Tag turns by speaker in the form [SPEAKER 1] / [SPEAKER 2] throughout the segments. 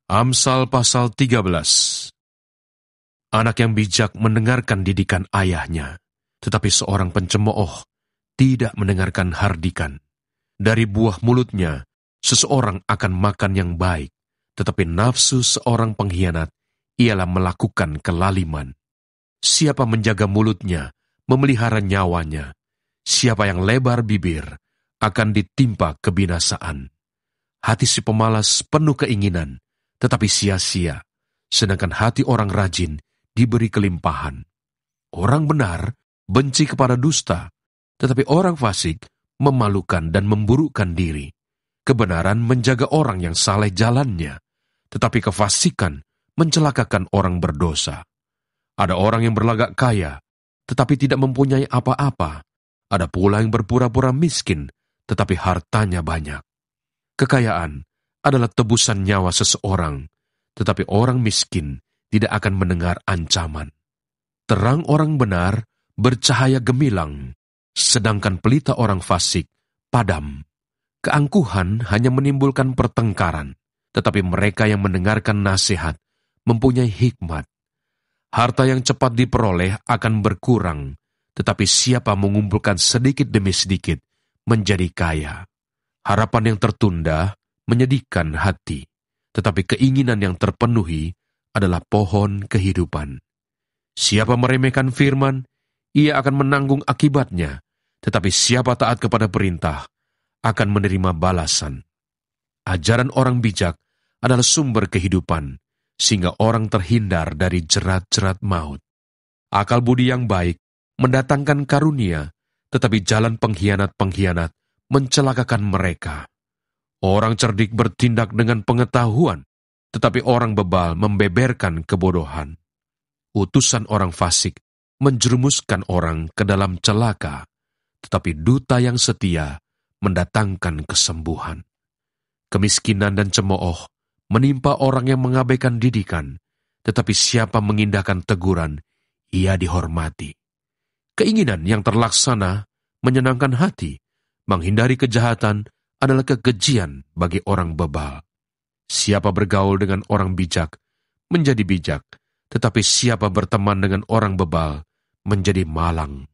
[SPEAKER 1] Amsal pasal 13. Anak yang bijak mendengarkan didikan ayahnya, tetapi seorang pencemooh tidak mendengarkan hardikan. Dari buah mulutnya, seseorang akan makan yang baik, tetapi nafsu seorang pengkhianat ialah melakukan kelaliman. Siapa menjaga mulutnya, memelihara nyawanya. Siapa yang lebar bibir, akan ditimpa kebinasaan. Hati si pemalas penuh keinginan, tetapi sia-sia, sedangkan hati orang rajin diberi kelimpahan. Orang benar benci kepada dusta, tetapi orang fasik memalukan dan memburukkan diri. Kebenaran menjaga orang yang saleh jalannya, tetapi kefasikan mencelakakan orang berdosa. Ada orang yang berlagak kaya, tetapi tidak mempunyai apa-apa. Ada pula yang berpura-pura miskin, tetapi hartanya banyak. Kekayaan adalah tebusan nyawa seseorang, tetapi orang miskin tidak akan mendengar ancaman. Terang orang benar bercahaya gemilang, sedangkan pelita orang fasik padam. Keangkuhan hanya menimbulkan pertengkaran, tetapi mereka yang mendengarkan nasihat mempunyai hikmat. Harta yang cepat diperoleh akan berkurang, tetapi siapa mengumpulkan sedikit demi sedikit menjadi kaya. Harapan yang tertunda menyedihkan hati, tetapi keinginan yang terpenuhi adalah pohon kehidupan. Siapa meremehkan firman, ia akan menanggung akibatnya, tetapi siapa taat kepada perintah akan menerima balasan. Ajaran orang bijak adalah sumber kehidupan, sehingga orang terhindar dari jerat-jerat maut. Akal budi yang baik mendatangkan karunia, tetapi jalan pengkhianat-pengkhianat mencelakakan mereka. Orang cerdik bertindak dengan pengetahuan, tetapi orang bebal membeberkan kebodohan. Utusan orang fasik menjerumuskan orang ke dalam celaka, tetapi duta yang setia mendatangkan kesembuhan. Kemiskinan dan cemooh menimpa orang yang mengabaikan didikan, tetapi siapa mengindahkan teguran, ia dihormati. Keinginan yang terlaksana menyenangkan hati, menghindari kejahatan adalah kekejian bagi orang bebal. Siapa bergaul dengan orang bijak, menjadi bijak, tetapi siapa berteman dengan orang bebal, menjadi malang.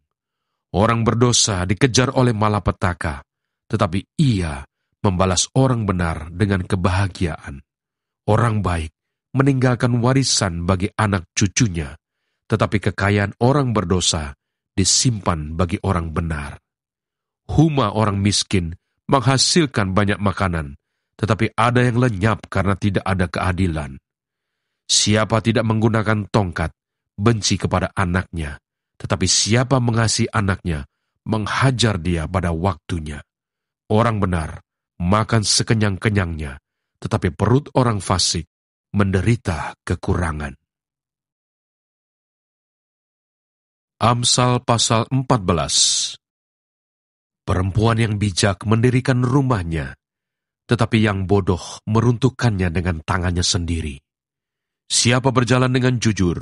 [SPEAKER 1] Orang berdosa dikejar oleh malapetaka, tetapi ia membalas orang benar dengan kebahagiaan. Orang baik meninggalkan warisan bagi anak cucunya, tetapi kekayaan orang berdosa disimpan bagi orang benar. Huma orang miskin menghasilkan banyak makanan, tetapi ada yang lenyap karena tidak ada keadilan. Siapa tidak menggunakan tongkat, benci kepada anaknya, tetapi siapa mengasihi anaknya, menghajar dia pada waktunya. Orang benar makan sekenyang-kenyangnya, tetapi perut orang fasik menderita kekurangan. Amsal pasal 14. Perempuan yang bijak mendirikan rumahnya, tetapi yang bodoh meruntuhkannya dengan tangannya sendiri. Siapa berjalan dengan jujur,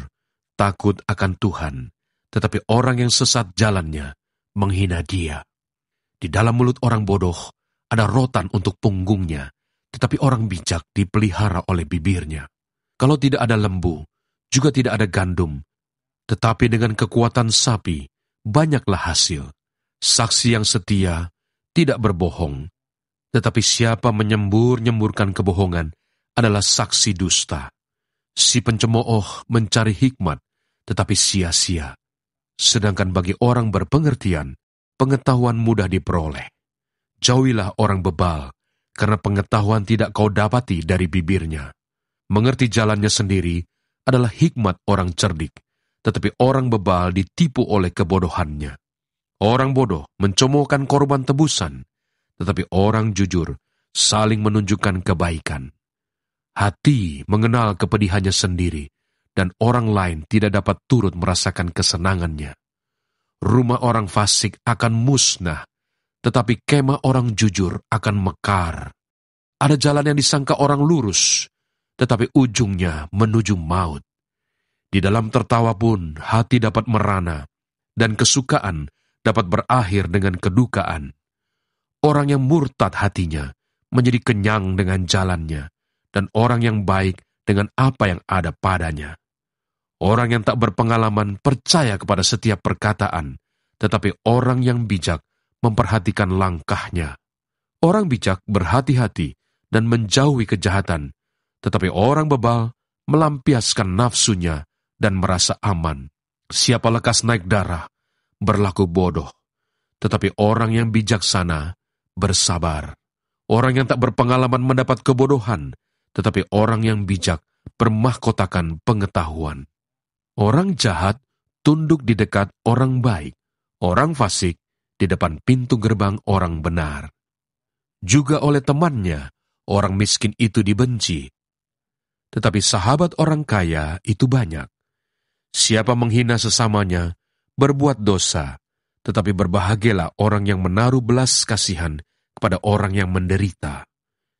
[SPEAKER 1] takut akan Tuhan, tetapi orang yang sesat jalannya menghina dia. Di dalam mulut orang bodoh ada rotan untuk punggungnya, tetapi orang bijak dipelihara oleh bibirnya. Kalau tidak ada lembu, juga tidak ada gandum, tetapi dengan kekuatan sapi, banyaklah hasil. Saksi yang setia tidak berbohong, tetapi siapa menyembur-nyemburkan kebohongan adalah saksi dusta. Si pencemooh mencari hikmat, tetapi sia-sia. Sedangkan bagi orang berpengertian, pengetahuan mudah diperoleh. Jauhilah orang bebal, karena pengetahuan tidak kau dapati dari bibirnya. Mengerti jalannya sendiri adalah hikmat orang cerdik, tetapi orang bebal ditipu oleh kebodohannya. Orang bodoh mencemoohkan korban tebusan, tetapi orang jujur saling menunjukkan kebaikan. Hati mengenal kepedihannya sendiri, dan orang lain tidak dapat turut merasakan kesenangannya. Rumah orang fasik akan musnah, tetapi kemah orang jujur akan mekar. Ada jalan yang disangka orang lurus, tetapi ujungnya menuju maut. Di dalam tertawa pun hati dapat merana, dan kesukaan dapat berakhir dengan kedukaan. Orang yang murtad hatinya menjadi kenyang dengan jalannya, dan orang yang baik dengan apa yang ada padanya. Orang yang tak berpengalaman percaya kepada setiap perkataan, tetapi orang yang bijak memperhatikan langkahnya. Orang bijak berhati-hati dan menjauhi kejahatan, tetapi orang bebal melampiaskan nafsunya dan merasa aman. Siapa lekas naik darah, berlaku bodoh, tetapi orang yang bijaksana bersabar. Orang yang tak berpengalaman mendapat kebodohan, tetapi orang yang bijak bermahkotakan pengetahuan. Orang jahat tunduk di dekat orang baik, orang fasik di depan pintu gerbang orang benar. Juga oleh temannya, orang miskin itu dibenci. Tetapi sahabat orang kaya itu banyak. Siapa menghina sesamanya, berbuat dosa, tetapi berbahagialah orang yang menaruh belas kasihan kepada orang yang menderita.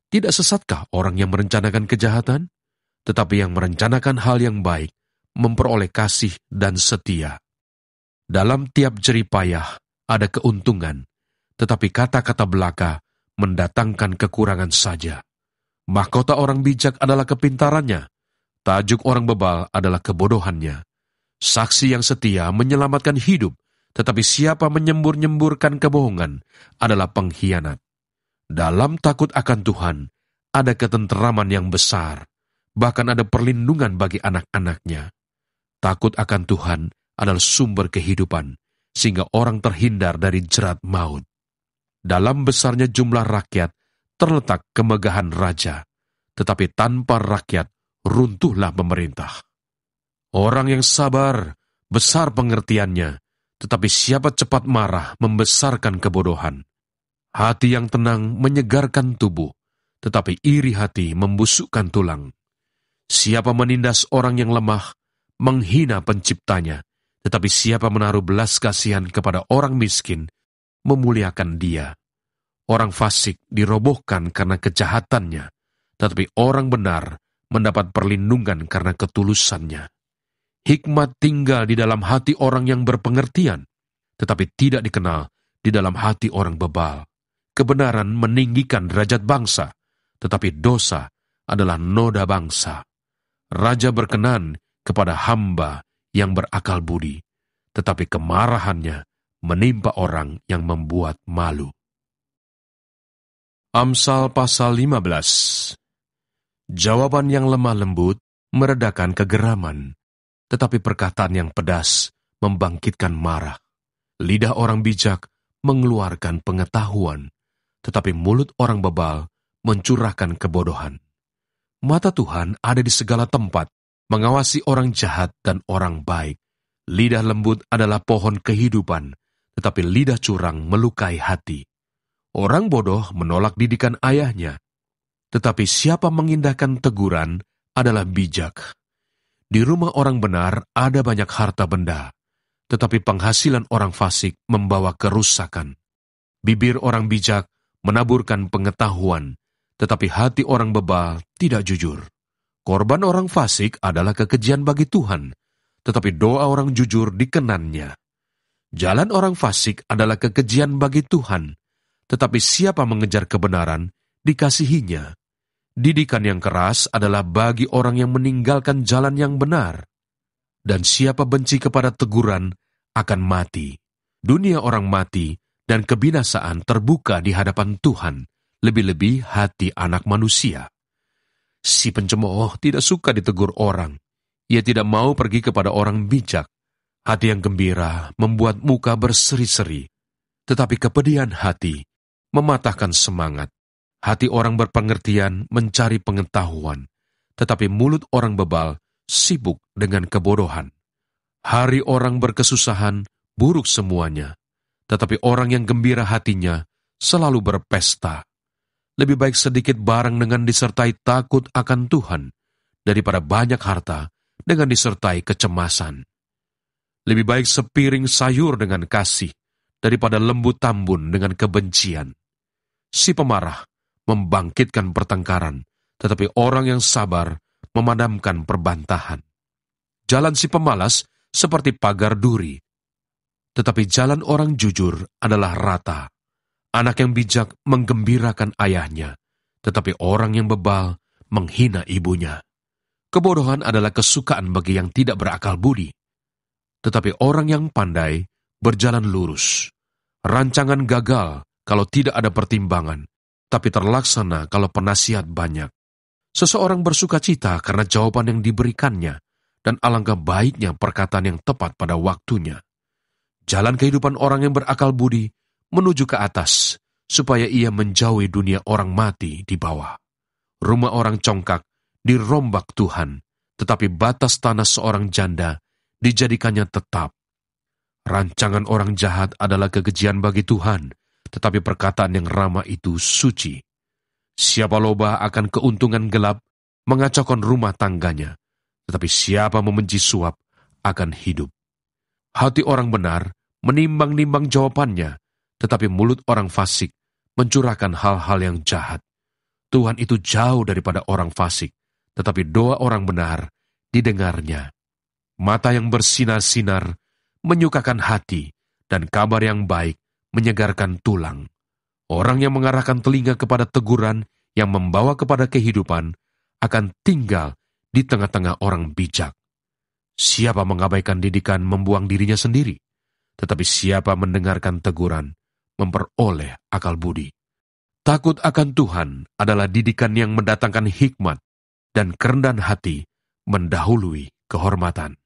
[SPEAKER 1] Tidak sesatkah orang yang merencanakan kejahatan? Tetapi yang merencanakan hal yang baik, memperoleh kasih dan setia. Dalam tiap jerih payah ada keuntungan, tetapi kata-kata belaka mendatangkan kekurangan saja. Mahkota orang bijak adalah kepintarannya, tajuk orang bebal adalah kebodohannya. Saksi yang setia menyelamatkan hidup, tetapi siapa menyembur-nyemburkan kebohongan adalah pengkhianat. Dalam takut akan Tuhan ada ketenteraman yang besar, bahkan ada perlindungan bagi anak-anaknya. Takut akan Tuhan adalah sumber kehidupan, sehingga orang terhindar dari jerat maut. Dalam besarnya jumlah rakyat terletak kemegahan raja, tetapi tanpa rakyat runtuhlah pemerintah. Orang yang sabar, besar pengertiannya, tetapi siapa cepat marah membesarkan kebodohan. Hati yang tenang menyegarkan tubuh, tetapi iri hati membusukkan tulang. Siapa menindas orang yang lemah, menghina penciptanya, tetapi siapa menaruh belas kasihan kepada orang miskin, memuliakan dia. Orang fasik dirobohkan karena kejahatannya, tetapi orang benar mendapat perlindungan karena ketulusannya. Hikmat tinggal di dalam hati orang yang berpengertian, tetapi tidak dikenal di dalam hati orang bebal. Kebenaran meninggikan derajat bangsa, tetapi dosa adalah noda bangsa. Raja berkenan kepada hamba yang berakal budi, tetapi kemarahannya menimpa orang yang membuat malu. Amsal pasal 15. Jawaban yang lemah lembut meredakan kegeraman, tetapi perkataan yang pedas membangkitkan marah. Lidah orang bijak mengeluarkan pengetahuan, tetapi mulut orang bebal mencurahkan kebodohan. Mata Tuhan ada di segala tempat, mengawasi orang jahat dan orang baik. Lidah lembut adalah pohon kehidupan, tetapi lidah curang melukai hati. Orang bodoh menolak didikan ayahnya, tetapi siapa mengindahkan teguran adalah bijak. Di rumah orang benar ada banyak harta benda, tetapi penghasilan orang fasik membawa kerusakan. Bibir orang bijak menaburkan pengetahuan, tetapi hati orang bebal tidak jujur. Korban orang fasik adalah kekejian bagi Tuhan, tetapi doa orang jujur dikenannya. Jalan orang fasik adalah kekejian bagi Tuhan, tetapi siapa mengejar kebenaran, dikasihinya. Didikan yang keras adalah bagi orang yang meninggalkan jalan yang benar. Dan siapa benci kepada teguran akan mati. Dunia orang mati dan kebinasaan terbuka di hadapan Tuhan, lebih-lebih hati anak manusia. Si pencemooh tidak suka ditegur orang. Ia tidak mau pergi kepada orang bijak. Hati yang gembira membuat muka berseri-seri, tetapi kepedihan hati mematahkan semangat. Hati orang berpengertian mencari pengetahuan, tetapi mulut orang bebal sibuk dengan kebodohan. Hari orang berkesusahan buruk semuanya, tetapi orang yang gembira hatinya selalu berpesta. Lebih baik sedikit barang dengan disertai takut akan Tuhan, daripada banyak harta dengan disertai kecemasan. Lebih baik sepiring sayur dengan kasih, daripada lembu tambun dengan kebencian. Si pemarah membangkitkan pertengkaran, tetapi orang yang sabar memadamkan perbantahan. Jalan si pemalas seperti pagar duri, tetapi jalan orang jujur adalah rata. Anak yang bijak menggembirakan ayahnya, tetapi orang yang bebal menghina ibunya. Kebodohan adalah kesukaan bagi yang tidak berakal budi. Tetapi orang yang pandai berjalan lurus. Rancangan gagal kalau tidak ada pertimbangan, tapi terlaksana kalau penasihat banyak. Seseorang bersuka cita karena jawaban yang diberikannya, dan alangkah baiknya perkataan yang tepat pada waktunya. Jalan kehidupan orang yang berakal budi menuju ke atas, supaya ia menjauhi dunia orang mati di bawah. Rumah orang congkak dirombak Tuhan, tetapi batas tanah seorang janda dijadikannya tetap. Rancangan orang jahat adalah kekejian bagi Tuhan, tetapi perkataan yang ramah itu suci. Siapa loba akan keuntungan gelap, mengacaukan rumah tangganya, tetapi siapa membenci suap akan hidup. Hati orang benar menimbang-nimbang jawabannya, tetapi mulut orang fasik mencurahkan hal-hal yang jahat. Tuhan itu jauh daripada orang fasik, tetapi doa orang benar didengarnya. Mata yang bersinar-sinar menyukakan hati, dan kabar yang baik menyegarkan tulang. Orang yang mengarahkan telinga kepada teguran yang membawa kepada kehidupan akan tinggal di tengah-tengah orang bijak. Siapa mengabaikan didikan membuang dirinya sendiri, tetapi siapa mendengarkan teguran memperoleh akal budi. Takut akan Tuhan adalah didikan yang mendatangkan hikmat, dan kerendahan hati mendahului kehormatan.